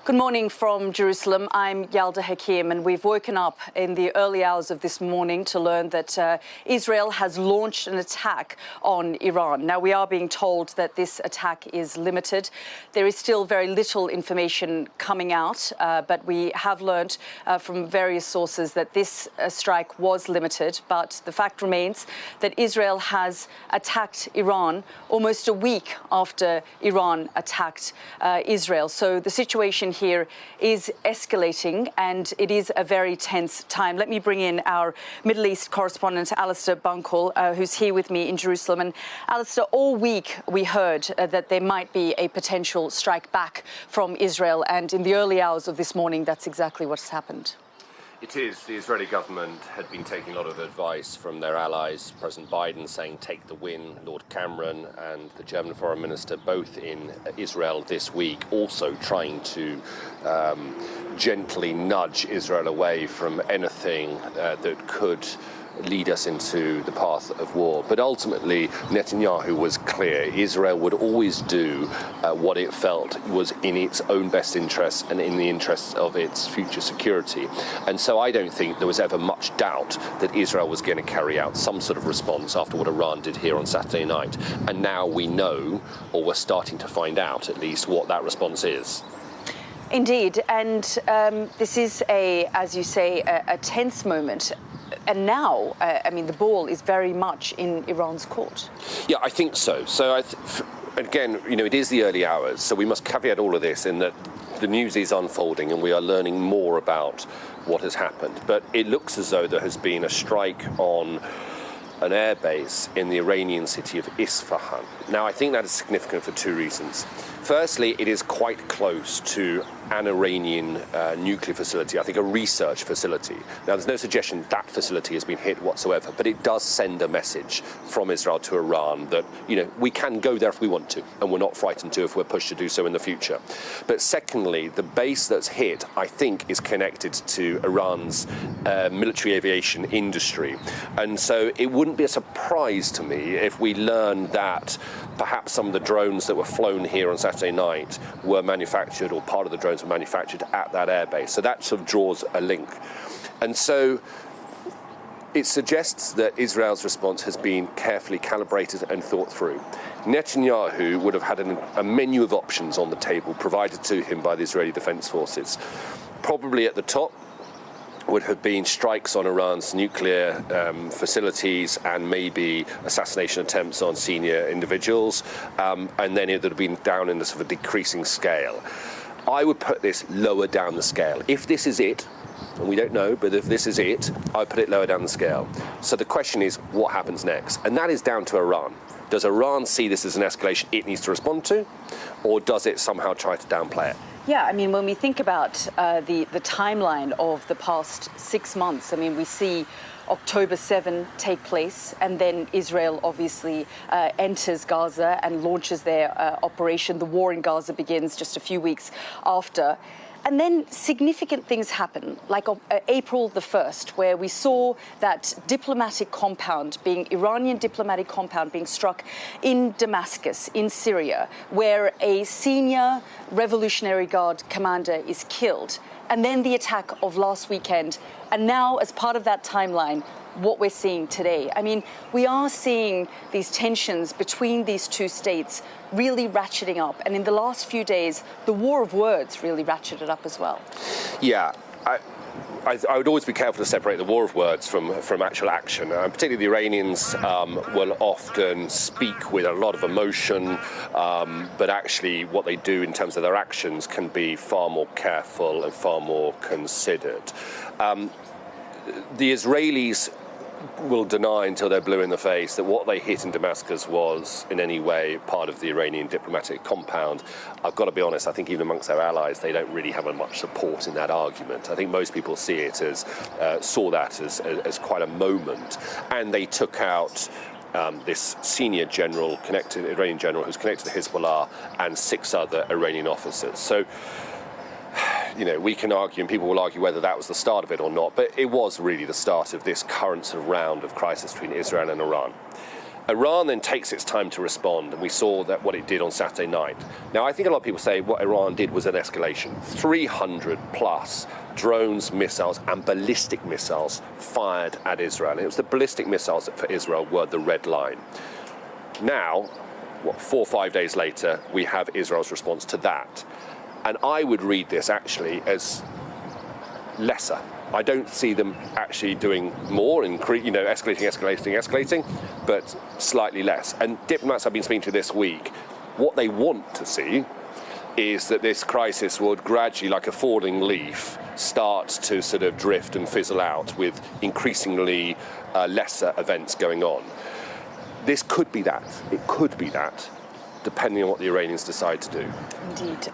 Good morning from Jerusalem. I'm Yalda Hakim, and we've woken up in the early hours of this morning to learn that Israel has launched an attack on Iran. Now, we are being told that this attack is limited. There is still very little information coming out, but we have learned from various sources that this strike was limited. But the fact remains that Israel has attacked Iran almost a week after Iran attacked Israel. So the situation here is escalating, and it is a very tense time. Let me bring in our Middle East correspondent, Alistair Bunkle, who's here with me in Jerusalem. And Alistair, all week we heard that there might be a potential strike back from Israel, and in the early hours of this morning, that's exactly what's happened. It is. The Israeli government had been taking a lot of advice from their allies, President Biden saying take the win, Lord Cameron and the German foreign minister both in Israel this week, also trying to gently nudge Israel away from anything that could lead us into the path of war. But ultimately, Netanyahu was clear. Israel would always do what it felt was in its own best interests and in the interests of its future security. And so I don't think there was ever much doubt that Israel was going to carry out some sort of response after what Iran did here on Saturday night. And now we know, or we're starting to find out at least, what that response is. Indeed. And this is, as you say, a tense moment. And now, I mean, the ball is very much in Iran's court. Yeah, I think so. So, again, you know, it is the early hours, so we must caveat all of this in that the news is unfolding and we are learning more about what has happened. But it looks as though there has been a strike on an airbase in the Iranian city of Isfahan. Now, I think that is significant for two reasons. Firstly, it is quite close to an Iranian nuclear facility, I think a research facility. Now, there's no suggestion that facility has been hit whatsoever, but it does send a message from Israel to Iran that, you know, we can go there if we want to, and we're not frightened to if we're pushed to do so in the future. But secondly, the base that's hit, I think, is connected to Iran's military aviation industry. And so it wouldn't be a surprise to me if we learn that perhaps some of the drones that were flown here on Saturday night were manufactured, or part of the drones were manufactured at that airbase. So that sort of draws a link. And so it suggests that Israel's response has been carefully calibrated and thought through. Netanyahu would have had a menu of options on the table provided to him by the Israeli Defense Forces. Probably at the top would have been strikes on Iran's nuclear facilities and maybe assassination attempts on senior individuals, and then it would have been down in the sort of decreasing scale. I would put this lower down the scale. If this is it, and we don't know, but if this is it, I would put it lower down the scale. So the question is, what happens next? And that is down to Iran. Does Iran see this as an escalation it needs to respond to, or does it somehow try to downplay it? Yeah, I mean, when we think about the timeline of the past 6 months, I mean, we see October 7 take place, and then Israel obviously enters Gaza and launches their operation. The war in Gaza begins just a few weeks after. And then significant things happen, like April the 1st, where we saw that Iranian diplomatic compound being struck in Damascus, in Syria, where a senior Revolutionary Guard commander is killed. And then the attack of last weekend. And now, as part of that timeline, what we're seeing today. I mean, we are seeing these tensions between these two states really ratcheting up. And in the last few days, the war of words really ratcheted up as well. Yeah. I would always be careful to separate the war of words from actual action. Particularly the Iranians will often speak with a lot of emotion, but actually what they do in terms of their actions can be far more careful and far more considered. The Israelis will deny until they're blue in the face that what they hit in Damascus was in any way part of the Iranian diplomatic compound. I've got to be honest, I think even amongst their allies, they don't really have much support in that argument. I think most people saw that as quite a moment. And they took out this senior general, Iranian general who's connected to Hezbollah, and 6 other Iranian officers. So, you know, we can argue, and people will argue whether that was the start of it or not, but it was really the start of this current sort of round of crisis between Israel and Iran. Iran then takes its time to respond, and we saw that what it did on Saturday night. Now, I think a lot of people say what Iran did was an escalation. 300 plus drones, missiles, and ballistic missiles fired at Israel. And it was the ballistic missiles that for Israel were the red line. Now, 4 or 5 days later, we have Israel's response to that. And I would read this actually as lesser. I don't see them actually doing more and escalating, but slightly less. And diplomats I've been speaking to this week, what they want to see is that this crisis would gradually, like a falling leaf, start to sort of drift and fizzle out with increasingly lesser events going on. This could be that. It could be that, depending on what the Iranians decide to do. Indeed.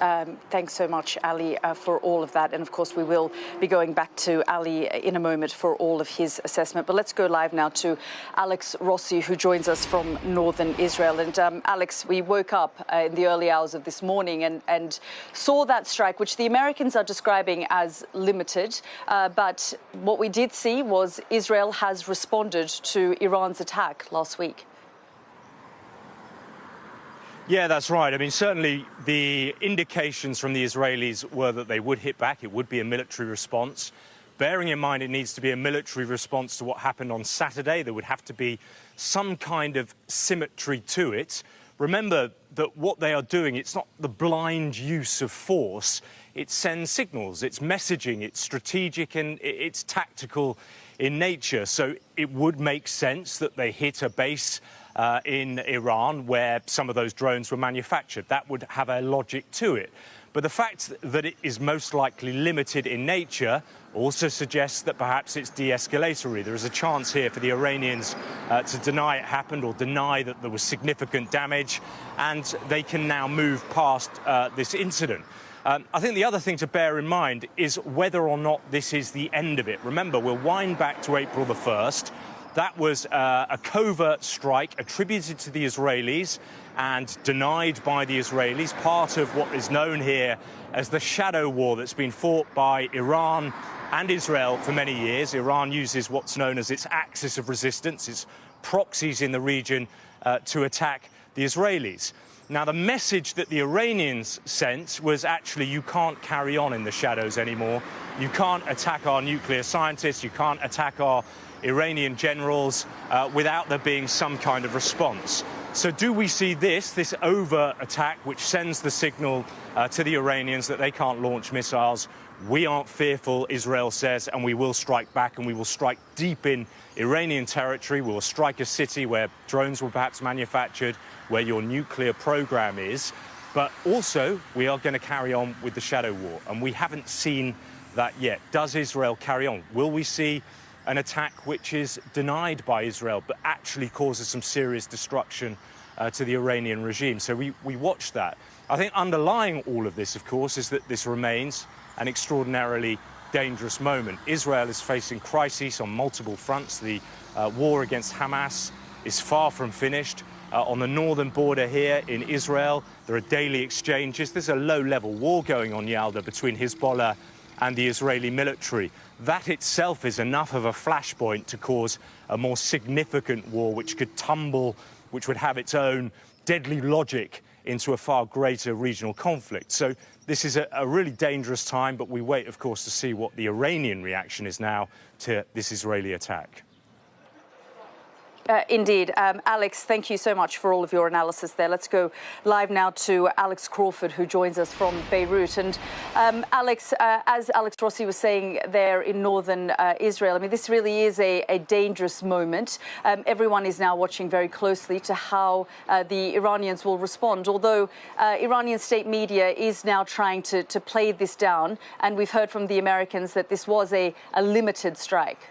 Thanks so much, Ali, for all of that. And of course, we will be going back to Ali in a moment for all of his assessment. But let's go live now to Alex Rossi, who joins us from northern Israel. And Alex, we woke up in the early hours of this morning and saw that strike, which the Americans are describing as limited. But what we did see was Israel has responded to Iran's attack last week. Yeah, that's right. I mean, certainly the indications from the Israelis were that they would hit back. It would be a military response. Bearing in mind it needs to be a military response to what happened on Saturday, there would have to be some kind of symmetry to it. Remember that what they are doing, it's not the blind use of force. It sends signals, it's messaging, it's strategic and it's tactical in nature. So it would make sense that they hit a base in Iran where some of those drones were manufactured. That would have a logic to it. But the fact that it is most likely limited in nature also suggests that perhaps it's de-escalatory. There is a chance here for the Iranians to deny it happened or deny that there was significant damage, and they can now move past this incident. I think the other thing to bear in mind is whether or not this is the end of it. Remember, we'll wind back to April the 1st. That was a covert strike attributed to the Israelis and denied by the Israelis, part of what is known here as the shadow war that's been fought by Iran and Israel for many years. Iran uses what's known as its axis of resistance, its proxies in the region to attack the Israelis. Now, the message that the Iranians sent was actually you can't carry on in the shadows anymore. You can't attack our nuclear scientists. You can't attack our Iranian generals without there being some kind of response. So do we see this overt attack, which sends the signal to the Iranians that they can't launch missiles? We aren't fearful, Israel says, and we will strike back, and we will strike deep in Iranian territory. We will strike a city where drones were perhaps manufactured, where your nuclear program is. But also, we are going to carry on with the shadow war, and we haven't seen that yet. Does Israel carry on? Will we see an attack which is denied by Israel but actually causes some serious destruction to the Iranian regime? So we watch that. I think underlying all of this, of course, is that this remains an extraordinarily dangerous moment. Israel is facing crises on multiple fronts. The war against Hamas is far from finished. On the northern border here in Israel, there are daily exchanges. There's a low-level war going on, Yalda, between Hezbollah and the Israeli military. That itself is enough of a flashpoint to cause a more significant war which could tumble, which would have its own deadly logic into a far greater regional conflict. So this is a really dangerous time, but we wait, of course, to see what the Iranian reaction is now to this Israeli attack. Indeed. Alex, thank you so much for all of your analysis there. Let's go live now to Alex Crawford, who joins us from Beirut. And Alex, as Alex Rossi was saying there in northern Israel, I mean, this really is a dangerous moment. Everyone is now watching very closely to how the Iranians will respond, although Iranian state media is now trying to play this down. And we've heard from the Americans that this was a limited strike.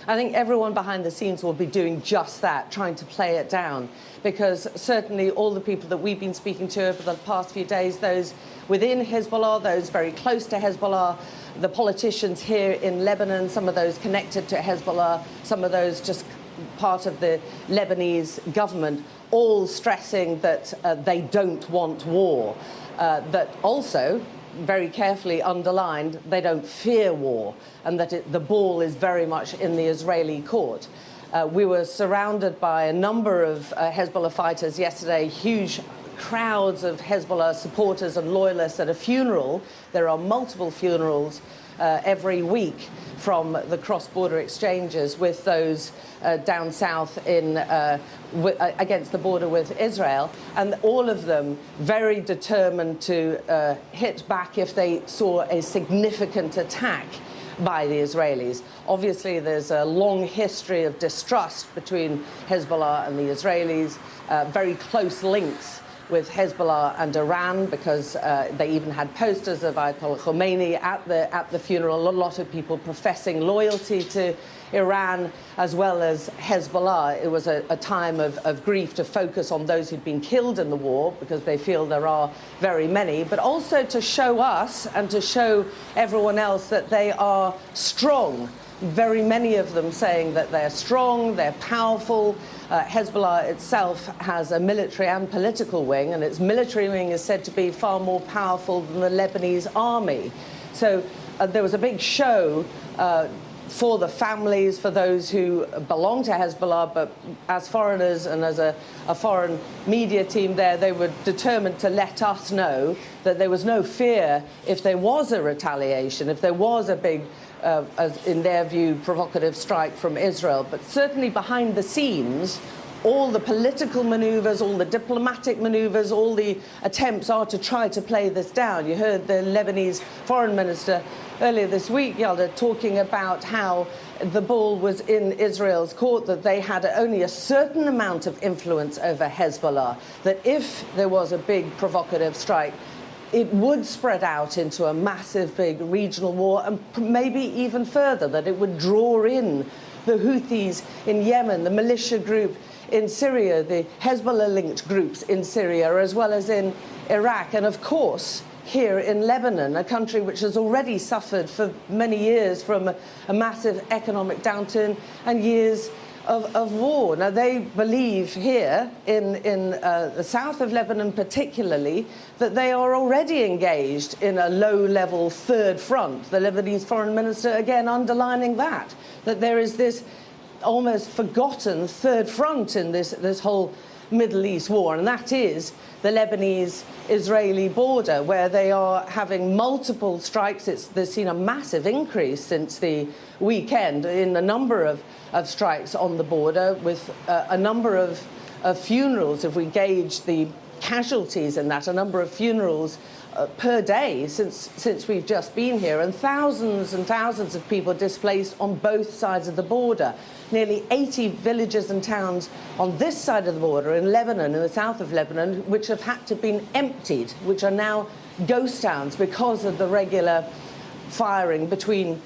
I think everyone behind the scenes will be doing just that, trying to play it down, because certainly all the people that we've been speaking to over the past few days, those within Hezbollah, those very close to Hezbollah, the politicians here in Lebanon, some of those connected to Hezbollah, some of those just part of the Lebanese government, all stressing that they don't want war, that also very carefully underlined they don't fear war, and that the ball is very much in the Israeli court. We were surrounded by a number of Hezbollah fighters yesterday, huge crowds of Hezbollah supporters and loyalists at a funeral. There are multiple funerals every week from the cross-border exchanges with those down south in against the border with Israel, and all of them very determined to hit back if they saw a significant attack by the Israelis. Obviously, there's a long history of distrust between Hezbollah and the Israelis, very close links with Hezbollah and Iran, because they even had posters of Ayatollah Khomeini at the funeral. A lot of people professing loyalty to Iran as well as Hezbollah. It was a time of grief to focus on those who'd been killed in the war, because they feel there are very many, but also to show us and to show everyone else that they are strong. Very many of them saying that they're strong, they're powerful. Hezbollah itself has a military and political wing, and its military wing is said to be far more powerful than the Lebanese army. So there was a big show for the families, for those who belong to Hezbollah, but as foreigners and as a foreign media team there, they were determined to let us know that there was no fear if there was a retaliation, if there was a big as in their view, provocative strike from Israel. But certainly behind the scenes, all the political maneuvers, all the diplomatic maneuvers, all the attempts are to try to play this down. You heard the Lebanese foreign minister earlier this week, Yalda, talking about how the ball was in Israel's court, that they had only a certain amount of influence over Hezbollah, that if there was a big provocative strike, it would spread out into a massive, big regional war, and maybe even further, that it would draw in the Houthis in Yemen, the militia group in Syria, the Hezbollah-linked groups in Syria, as well as in Iraq, and of course, here in Lebanon, a country which has already suffered for many years from a massive economic downturn and years of war. Now, they believe here in the south of Lebanon particularly that they are already engaged in a low-level third front. The Lebanese foreign minister again underlining that there is this almost forgotten third front in this whole Middle East war, and that is the Lebanese-Israeli border, where they are having multiple strikes. They've seen a massive increase since the weekend in the number of strikes on the border, with a number of funerals, if we gauge the casualties in that, a number of funerals per day since we've just been here, and thousands of people displaced on both sides of the border. Nearly 80 villages and towns on this side of the border in Lebanon, in the south of Lebanon, which have had to be emptied, which are now ghost towns because of the regular firing between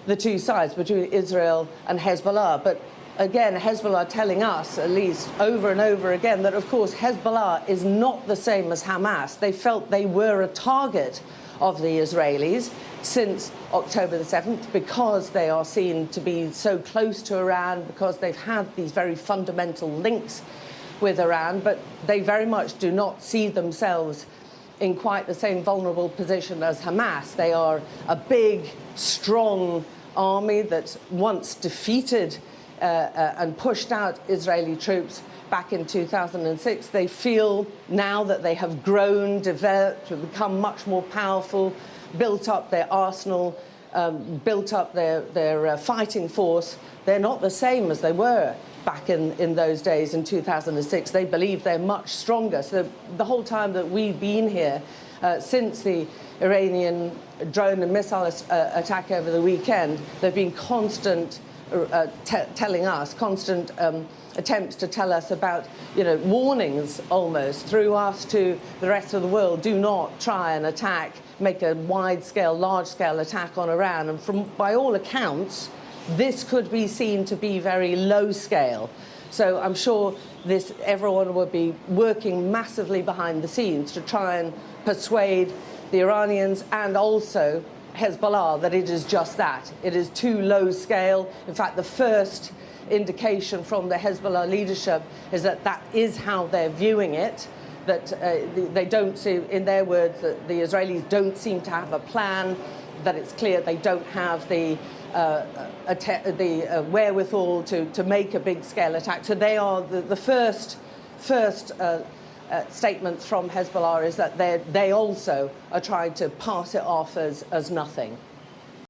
the two sides, between Israel and Hezbollah. But again, Hezbollah telling us, at least over and over again, that of course Hezbollah is not the same as Hamas. They felt they were a target of the Israelis since October the 7th, because they are seen to be so close to Iran, because they've had these very fundamental links with Iran, but they very much do not see themselves in quite the same vulnerable position as Hamas. They are a big, strong army that once defeated and pushed out Israeli troops back in 2006. They feel now that they have grown, developed, become much more powerful, built up their arsenal, built up their fighting force. They're not the same as they were back in those days in 2006. They believe they're much stronger. So the whole time that we've been here, since the Iranian drone and missile attack over the weekend, there have been constant telling us, constant attempts to tell us about, warnings almost through us to the rest of the world. Do not try and attack, make a wide-scale, large-scale attack on Iran. And by all accounts, this could be seen to be very low-scale. So I'm sure everyone will be working massively behind the scenes to try and persuade the Iranians and also Hezbollah that it is just that. It is too low scale. In fact, the first indication from the Hezbollah leadership is that that is how they're viewing it, that they don't see, in their words, that the Israelis don't seem to have a plan, that it's clear they don't have the wherewithal to make a big-scale attack. So they are the first statements from Hezbollah is that they also are trying to pass it off as nothing.